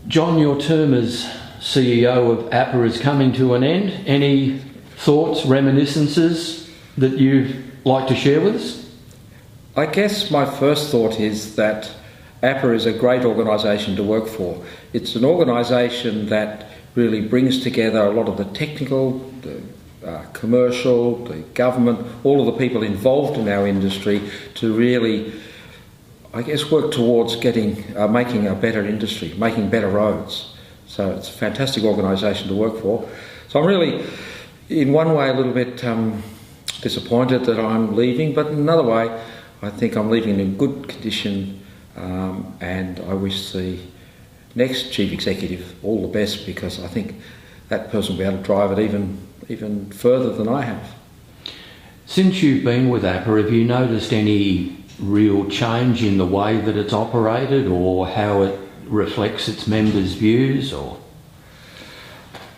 John, your term as CEO of APA is coming to an end. Any thoughts, reminiscences that you'd like to share with us? I guess my first thought is that APA is a great organisation to work for. It's an organisation that really brings together a lot of the technical, the commercial, the government, all of the people involved in our industry to really, I guess, work towards making a better industry, making better roads. So it's a fantastic organisation to work for. So I'm really, in one way, a little bit disappointed that I'm leaving, but in another way, I think I'm leaving in good condition, and I wish the next Chief Executive all the best, because I think that person will be able to drive it even further than I have. Since you've been with APA, have you noticed any real change in the way that it's operated, or how it reflects its members' views? Or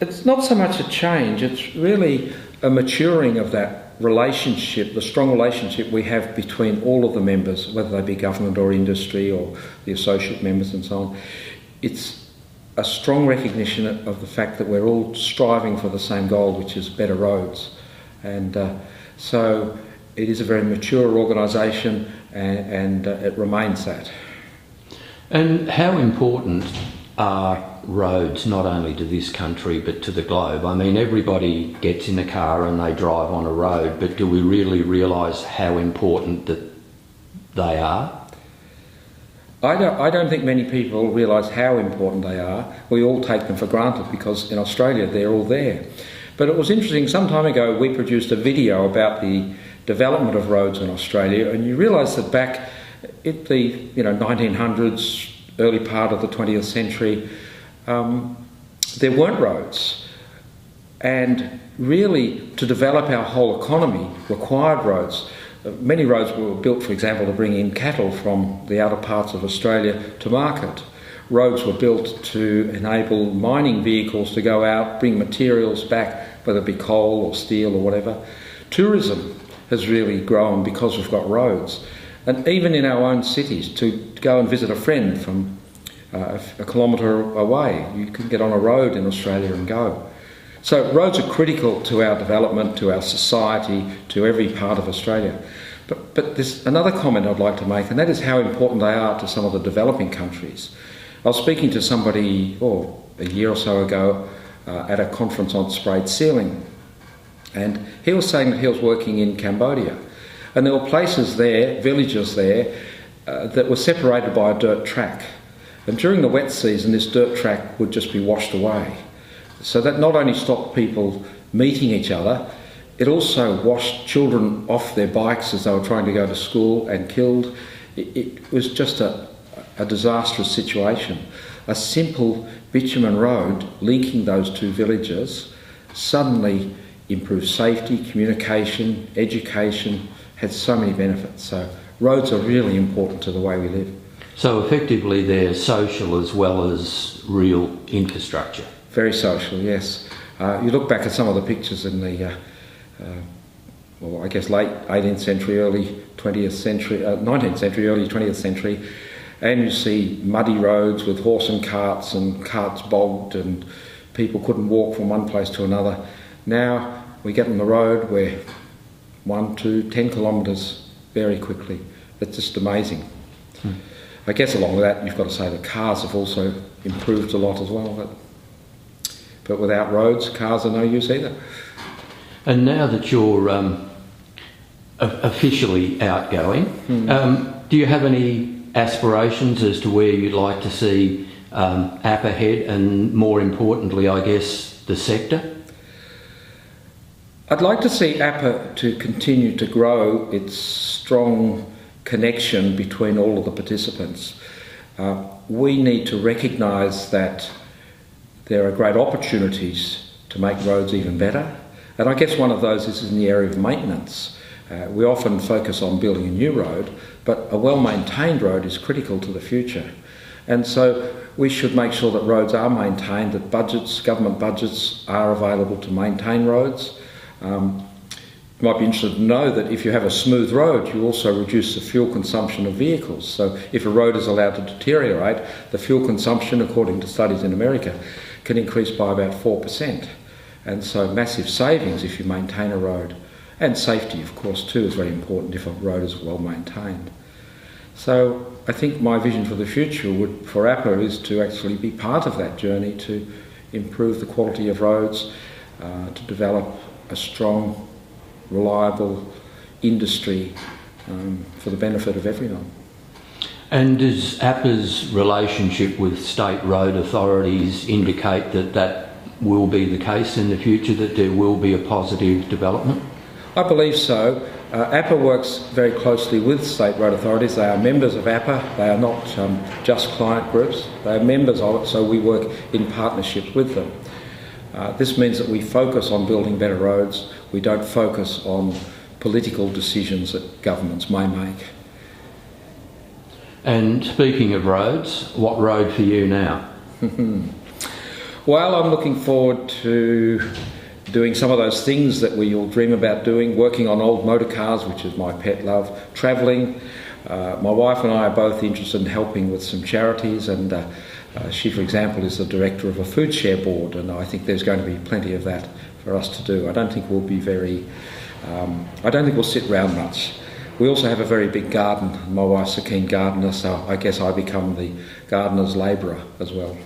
it's not so much a change, it's really a maturing of that relationship, the strong relationship we have between all of the members, whether they be government or industry or the associate members and so on. It's a strong recognition of the fact that we're all striving for the same goal, which is better roads. And so it is a very mature organisation, and it remains that. And how important are roads not only to this country but to the globe? I mean, everybody gets in a car and they drive on a road, but do we really realise how important that they are? I don't think many people realise how important they are. We all take them for granted because in Australia they're all there. But it was interesting, some time ago we produced a video about the development of roads in Australia, and you realise that back in the 1900s, early part of the 20th century, there weren't roads. And really, to develop our whole economy required roads. Many roads were built, for example, to bring in cattle from the outer parts of Australia to market. Roads were built to enable mining vehicles to go out, bring materials back, whether it be coal or steel or whatever. Tourism has really grown because we've got roads. And even in our own cities, to go and visit a friend from a kilometre away, you can get on a road in Australia and go. So roads are critical to our development, to our society, to every part of Australia. But there's another comment I'd like to make, and that is how important they are to some of the developing countries. I was speaking to somebody a year or so ago at a conference on sprayed ceiling, and he was saying that he was working in Cambodia, and there were places there, villages there, that were separated by a dirt track. And during the wet season, this dirt track would just be washed away. So that not only stopped people meeting each other, it also washed children off their bikes as they were trying to go to school and killed. It was just a disastrous situation. A simple bitumen road linking those two villages suddenly improved safety, communication, education, had so many benefits. So roads are really important to the way we live. So effectively they're social as well as real infrastructure. Very social, yes. You look back at some of the pictures in the, I guess late 18th century, early 20th century, 19th century, early 20th century, and you see muddy roads with horse and carts bogged, and people couldn't walk from one place to another. Now we get on the road, we're 1, 2, 10 kilometres very quickly. It's just amazing. I guess along with that, you've got to say that cars have also improved a lot as well. But without roads, cars are no use either. And now that you're officially outgoing, do you have any aspirations as to where you'd like to see APA head, and more importantly, I guess, the sector? I'd like to see APA to continue to grow its strong connection between all of the participants. We need to recognise that there are great opportunities to make roads even better, and I guess one of those is in the area of maintenance. We often focus on building a new road, but a well-maintained road is critical to the future. And so we should make sure that roads are maintained, that government budgets are available to maintain roads. You might be interested to know that if you have a smooth road, you also reduce the fuel consumption of vehicles. So if a road is allowed to deteriorate, the fuel consumption, according to studies in America, can increase by about 4%. And so massive savings if you maintain a road. And safety, of course, too, is very important if a road is well maintained. So I think my vision for the future for APA is to actually be part of that journey to improve the quality of roads, to develop a strong, reliable industry for the benefit of everyone. And does APA's relationship with state road authorities indicate that that will be the case in the future, that there will be a positive development? I believe so. APA works very closely with state road authorities. They are members of APA. They are not just client groups. They are members of it, so we work in partnership with them. This means that we focus on building better roads. We don't focus on political decisions that governments may make. And speaking of roads, what road for you now? Well, I'm looking forward to doing some of those things that we all dream about doing, working on old motor cars, which is my pet love, travelling. My wife and I are both interested in helping with some charities, and she, for example, is the director of a food share board, and I think there's going to be plenty of that for us to do. I don't think we'll sit around much. We also have a very big garden. My wife's a keen gardener, so I guess I become the gardener's labourer as well.